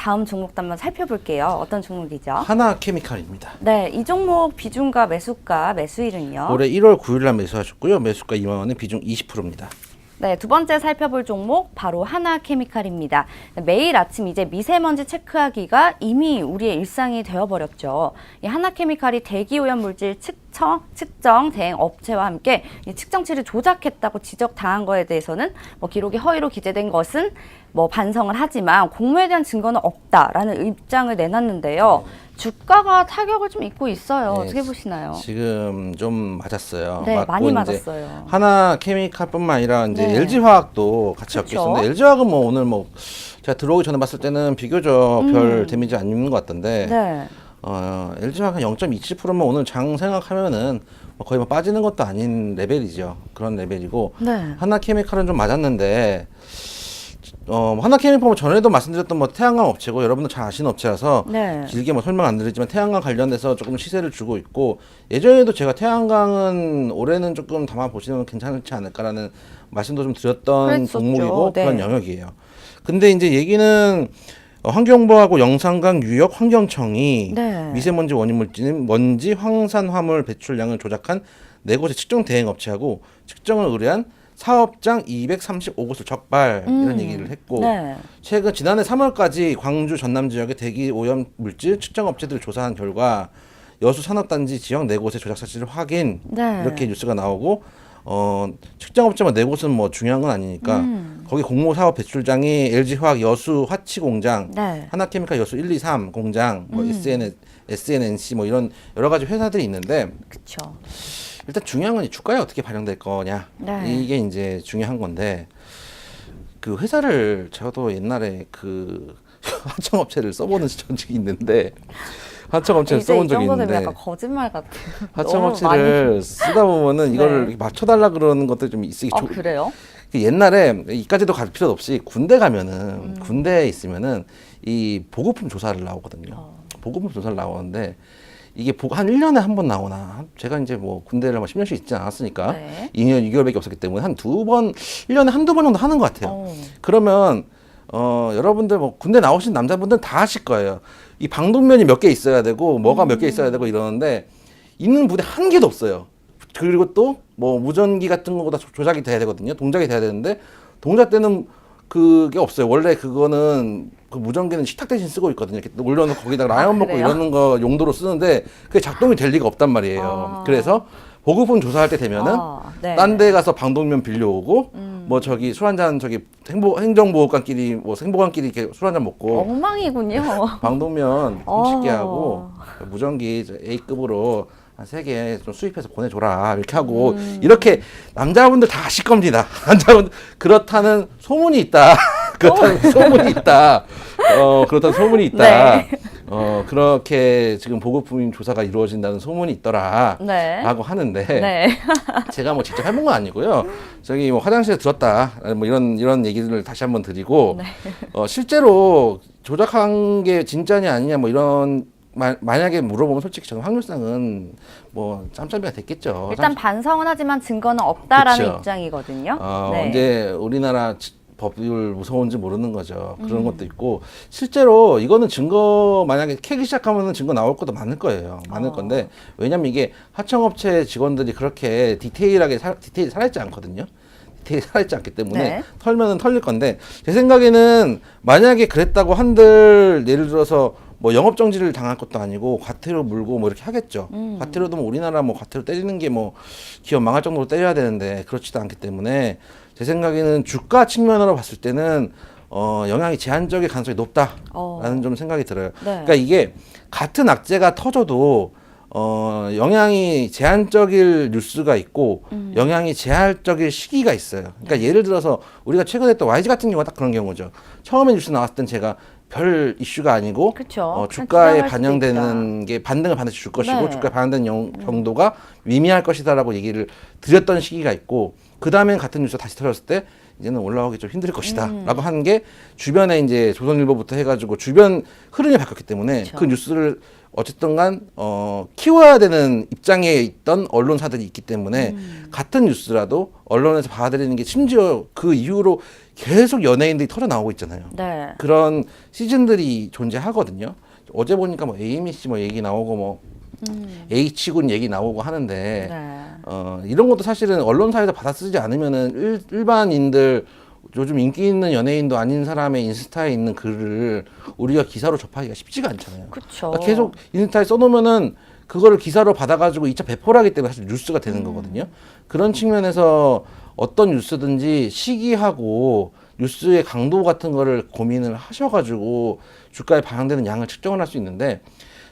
다음 종목도 한번 살펴볼게요. 어떤 종목이죠? 하나케미칼입니다. 네, 이 종목 비중과 매수가, 매수일은요? 올해 1월 9일 날 매수하셨고요. 매수가 2만 원에 비중 20%입니다. 네, 두 번째 살펴볼 종목 바로 하나케미칼입니다. 매일 아침 이제 미세먼지 체크하기가 이미 우리의 일상이 되어버렸죠. 이 하나케미칼이 대기오염 물질 측정 대행 업체와 함께 이 측정치를 조작했다고 지적당한 거에 대해서는 뭐 기록이 허위로 기재된 것은 뭐 반성을 하지만 공모에 대한 증거는 없다라는 입장을 내놨는데요. 주가가 타격을 좀 입고 있어요. 네, 어떻게 보시나요? 지금 좀 맞았어요. 네, 맞고 많이 이제 맞았어요. 하나케미칼뿐만 아니라 이제 네. LG화학도 같이 그쵸? 엮였는데 LG화학은 뭐 오늘 뭐 제가 들어오기 전에 봤을 때는 비교적 별 데미지 안 입는 것 같던데 네. LG화학은 0.27%면 오늘 장 생각하면은 뭐 거의 뭐 빠지는 것도 아닌 레벨이죠. 그런 레벨이고 네. 하나케미칼은 좀 맞았는데 하나케미칼 전에도 말씀드렸던 뭐 태양광 업체고 여러분들 잘 아시는 업체라서 네. 길게 뭐 설명 안 드리지만 태양광 관련돼서 조금 시세를 주고 있고 예전에도 제가 태양광은 올해는 조금 담아 보시면 괜찮지 않을까라는 말씀도 좀 드렸던 그랬었죠. 종목이고 네. 그런 영역이에요. 근데 이제 얘기는 환경부하고 영산강 유역 환경청이 네. 미세먼지 원인 물질인 먼지 황산 화물 배출량을 조작한 네 곳의 측정 대행 업체하고 측정을 의뢰한 사업장 235곳을 적발 이런 얘기를 했고 네. 최근 지난해 3월까지 광주 전남 지역의 대기 오염 물질 측정 업체들을 조사한 결과 여수 산업단지 지역 네 곳의 조작 사실을 확인 네. 이렇게 뉴스가 나오고 측정 업체만 네 곳은 뭐 중요한 건 아니니까 거기 공모 사업 배출장이 LG화학 여수 화치 공장, 네. 하나케미칼 여수 1, 2, 3 공장, 뭐 SNNC 뭐 이런 여러 가지 회사들이 있는데 그쵸. 일단 중요한 건 이 주가에 어떻게 반영될 거냐 네. 이게 이제 중요한 건데 그 회사를 저도 옛날에 그 하청업체를 써보는 적이 있는데 하청업체를 이제 써본 이 적이 정도 되면 있는데 약간 거짓말 같아요. 하청업체를 쓰다 보면은 이거를 네. 이렇게 맞춰달라 그러는 것들이 좀 있으기 아, 그래요? 옛날에 이까지도 갈 필요 없이 군대 가면은 군대에 있으면은 이 보급품 조사를 나오거든요. 보급품 조사를 나오는데 이게 한 1년에 한 번 나오나 제가 이제 뭐 군대를 뭐 10년씩 있지 않았으니까 네. 2년 6개월밖에 없었기 때문에 한 두 번 1년에 한두 번 정도 하는 것 같아요. 그러면 여러분들 뭐 군대 나오신 남자분들 다 아실 거예요. 이 방독면이 몇 개 있어야 되고 뭐가 몇 개 있어야 되고 이러는데 있는 부대 한 개도 없어요. 그리고 또 뭐 무전기 같은 거보다 조작이 돼야 되거든요. 동작이 돼야 되는데 동작 때는 그게 없어요. 원래 그거는 그 무전기는 식탁 대신 쓰고 있거든요. 이렇게 올려놓고 거기다가 라면 먹고 그래요? 이러는 거 용도로 쓰는데 그게 작동이 될 리가 없단 말이에요. 그래서 보급품 조사할 때 되면은 네. 딴 데 가서 방독면 빌려오고 뭐 저기 술 한잔 저기 행정보호관끼리 뭐 행보관끼리 이렇게 술 한잔 먹고 엉망이군요. 방독면 훔치게 하고 무전기 A급으로 한 3개 좀 수입해서 보내줘라 이렇게 하고 이렇게 남자분들 다 아실 겁니다. 남자분들 그렇다는 소문이 있다. 그렇다는 소문이 있다. 그렇다는 소문이 있다. 네. 그렇게 지금 보급품 조사가 이루어진다는 소문이 있더라. 네. 라고 하는데 네. 제가 뭐 직접 해본 건 아니고요. 저기 뭐 화장실에 들었다. 뭐 이런 얘기를 다시 한번 드리고 실제로 조작한 게 진짜냐 아니냐 뭐 이런 만약에 물어보면 솔직히 저는 확률상은 뭐 짬짬이가 됐겠죠. 일단 반성은 하지만 증거는 없다라는 그쵸. 입장이거든요. 이제 우리나라 법률 무서운지 모르는 거죠. 그런 것도 있고 실제로 이거는 증거 만약에 캐기 시작하면은 증거 나올 것도 많을 거예요. 많을 건데 왜냐면 이게 하청업체 직원들이 그렇게 디테일이 살아있지 않거든요. 디테일이 살아있지 않기 때문에 네. 털면은 털릴 건데 제 생각에는 만약에 그랬다고 한들 예를 들어서 뭐 영업정지를 당할 것도 아니고 과태료 물고 뭐 이렇게 하겠죠. 과태료도 뭐 우리나라 뭐 과태료 때리는 게 뭐 기업 망할 정도로 때려야 되는데 그렇지도 않기 때문에 제 생각에는 주가 측면으로 봤을 때는 영향이 제한적일 가능성이 높다라는 좀 생각이 들어요. 네. 그러니까 이게 같은 악재가 터져도 영향이 제한적일 뉴스가 있고 영향이 제한적일 시기가 있어요. 그러니까 예를 들어서 우리가 최근에 또 YG 같은 경우가 딱 그런 경우죠. 처음에 뉴스 나왔을 땐 제가 별 이슈가 아니고 그쵸. 주가에 그냥 반영되는 게 반등을 반드시 줄 것이고 네. 주가에 반영되는 정도가 미미할 것이다라고 얘기를 드렸던 시기가 있고 그 다음엔 같은 뉴스가 다시 터졌을 때 이제는 올라오기 좀 힘들 것이다라고 하는 게 주변에 이제 조선일보부터 해가지고 주변 흐름이 바뀌었기 때문에 그렇죠. 그 뉴스를 어쨌든간 키워야 되는 입장에 있던 언론사들이 있기 때문에 같은 뉴스라도 언론에서 받아들이는 게 심지어 그 이후로 계속 연예인들이 털어 나오고 있잖아요. 네. 그런 시즌들이 존재하거든요. 어제 보니까 뭐 AMC 뭐 얘기 나오고 뭐 H군 얘기 나오고 하는데 네. 이런 것도 사실은 언론사에서 받아쓰지 않으면은 일반인들 요즘 인기 있는 연예인도 아닌 사람의 인스타에 있는 글을 우리가 기사로 접하기가 쉽지가 않잖아요. 그렇죠. 그러니까 계속 인스타에 써놓으면은 그거를 기사로 받아가지고 2차 배포를 하기 때문에 사실 뉴스가 되는 거거든요. 그런 측면에서 어떤 뉴스든지 시기하고 뉴스의 강도 같은 거를 고민을 하셔가지고 주가에 반영되는 양을 측정을 할 수 있는데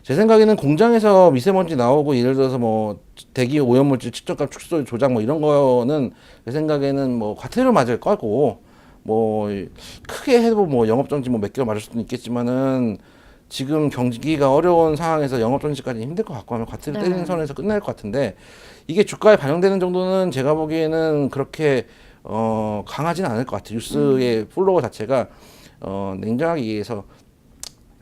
제 생각에는 공장에서 미세먼지 나오고 예를 들어서 뭐 대기 오염물질 측정값 축소 조작 뭐 이런 거는 제 생각에는 뭐 과태료 맞을 거고 뭐 크게 해도 뭐 영업정지 뭐 몇 개월 맞을 수도 있겠지만은 지금 경기가 어려운 상황에서 영업정지까지 힘들 것 같고 하면 과태료 때리는 선에서 끝날 것 같은데 이게 주가에 반영되는 정도는 제가 보기에는 그렇게 강하지는 않을 것 같아요. 뉴스의 플로우 자체가 냉정하게 얘기해서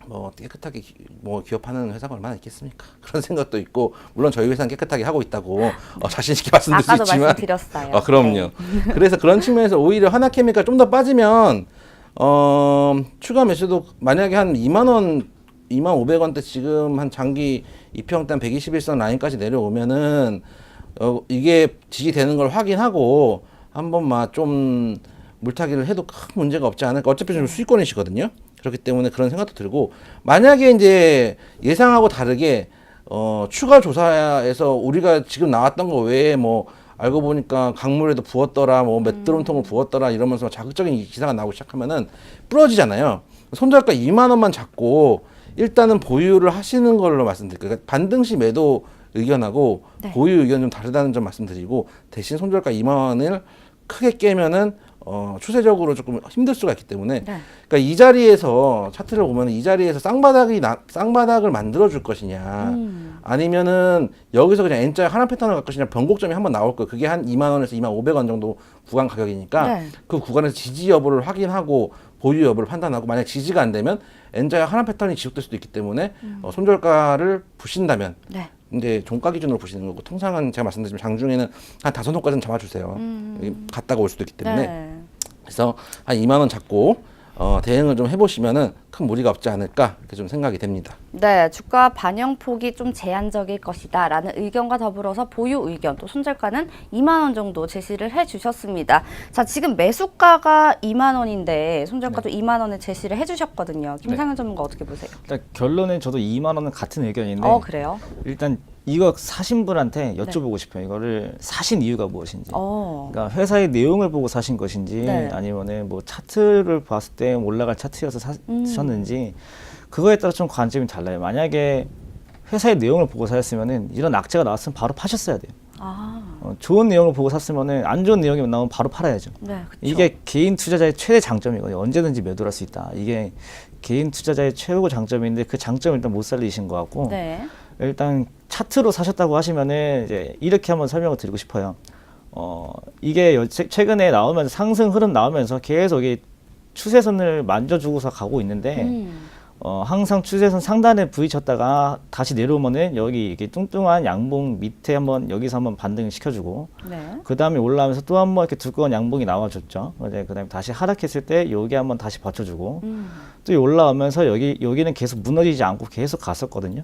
뭐 깨끗하게 뭐 기업하는 회사가 얼마나 있겠습니까? 그런 생각도 있고 물론 저희 회사는 깨끗하게 하고 있다고 자신 있게 말씀드릴 수 아까도 있지만 말씀드렸어요. 그럼요. 네. 그래서 그런 측면에서 오히려 하나케미칼 좀 더 빠지면 추가 매수도 만약에 한 2만 원, 2만 500원대 지금 한 장기 2평단 121선 라인까지 내려오면은 이게 지지되는 걸 확인하고 한 번만 좀 물타기를 해도 큰 문제가 없지 않을까. 어차피 좀 수익권이시거든요. 그렇기 때문에 그런 생각도 들고 만약에 이제 예상하고 다르게 추가 조사에서 우리가 지금 나왔던 거 외에 뭐 알고 보니까 강물에도 부었더라 뭐 맷드론통을 부었더라 이러면서 자극적인 기사가 나오기 시작하면은 부러지잖아요. 손절가 2만 원만 잡고 일단은 보유를 하시는 걸로 말씀드릴게요. 그러니까 반등시 매도 의견하고 네. 보유 의견 좀 다르다는 점 말씀드리고 대신 손절가 2만 원을 크게 깨면은 추세적으로 조금 힘들 수가 있기 때문에 네. 그러니까 이 자리에서 차트를 보면 이 자리에서 쌍바닥을 만들어 줄 것이냐 아니면은 여기서 그냥 N자 하나 패턴을 갈 것이냐 변곡점이 한번 나올 거예요. 그게 한 2만 원에서 2만 500원 정도 구간 가격이니까 네. 그 구간에서 지지 여부를 확인하고 보유 여부를 판단하고 만약 지지가 안 되면 N자 하나 패턴이 지속될 수도 있기 때문에 손절가를 부신다면 네. 이제 종가 기준으로 보시는 거고 통상은 제가 말씀드리지만 장중에는 한 5호까지는 잡아주세요. 갔다가 올 수도 있기 때문에 네. 그래서 한 2만 원 잡고 대응을 좀 해보시면은 큰 무리가 없지 않을까 이렇게 좀 생각이 됩니다. 네, 주가 반영폭이 좀 제한적일 것이다 라는 의견과 더불어서 보유 의견 또 손절가는 2만 원 정도 제시를 해주셨습니다. 자, 지금 매수가가 2만 원인데 손절가도 2만 원을 제시를 해주셨거든요. 김상현 전문가 어떻게 보세요? 일단 결론은 저도 2만 원은 같은 의견인데 그래요? 일단 이거 사신 분한테 여쭤보고 싶어요. 이거를 사신 이유가 무엇인지. 그러니까 회사의 내용을 보고 사신 것인지 네. 아니면은 뭐 차트를 봤을 때 올라갈 차트여서 사셨는지 그거에 따라 좀 관점이 달라요. 만약에 회사의 내용을 보고 사셨으면은 이런 악재가 나왔으면 바로 파셨어야 돼요. 좋은 내용을 보고 샀으면은 안 좋은 내용이 나오면 바로 팔아야죠. 네, 그쵸. 이게 개인 투자자의 최대 장점이거든요. 언제든지 매도할 수 있다. 이게 개인 투자자의 최고 장점인데 그 장점을 일단 못 살리신 것 같고 네. 일단 차트로 사셨다고 하시면은 이제 이렇게 한번 설명을 드리고 싶어요. 이게 최근에 나오면서 상승 흐름 나오면서 계속 이 추세선을 만져주고서 가고 있는데 항상 추세선 상단에 부딪혔다가 다시 내려오면은 여기 이렇게 뚱뚱한 양봉 밑에 한번 여기서 한번 반등을 시켜주고 네. 그 다음에 올라오면서 또 한번 이렇게 두꺼운 양봉이 나와줬죠. 그 다음에 다시 하락했을 때 여기 한번 다시 받쳐주고 또 올라오면서 여기는 계속 무너지지 않고 계속 갔었거든요.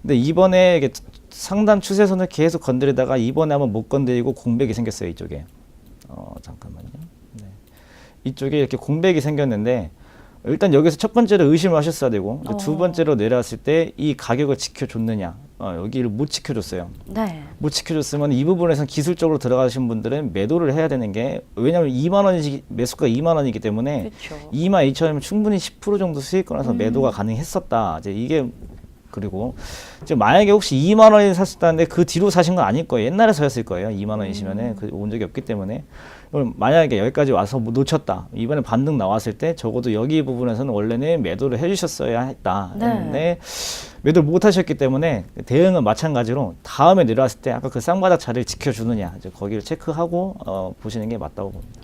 근데 이번에 이게 상단 추세선을 계속 건드리다가 이번에 한번 못 건드리고 공백이 생겼어요. 이쪽에. 잠깐만요. 네. 이쪽에 이렇게 공백이 생겼는데 일단 여기서 첫 번째로 의심을 하셨어야 되고 두 번째로 내려왔을 때 이 가격을 지켜줬느냐 여기를 못 지켜줬어요. 네. 못 지켜줬으면 이 부분에서 기술적으로 들어가신 분들은 매도를 해야 되는 게 왜냐하면 2만 원이 매수가 2만 원이기 때문에 그쵸. 2만 2천이면 충분히 10% 정도 수익권에서 매도가 가능했었다. 이제 이게 그리고 이제 만약에 혹시 2만 원에 샀었다는데 그 뒤로 사신 건 아닐 거예요. 옛날에 사셨을 거예요. 2만 원이시면은 온 적이 없기 때문에 그럼 만약에 여기까지 와서 뭐 놓쳤다. 이번에 반등 나왔을 때 적어도 여기 부분에서는 원래는 매도를 해주셨어야 했다. 네. 했는데 매도를 못 하셨기 때문에 대응은 마찬가지로 다음에 내려왔을 때 아까 그 쌍바닥 자리를 지켜주느냐 이제 거기를 체크하고 보시는 게 맞다고 봅니다.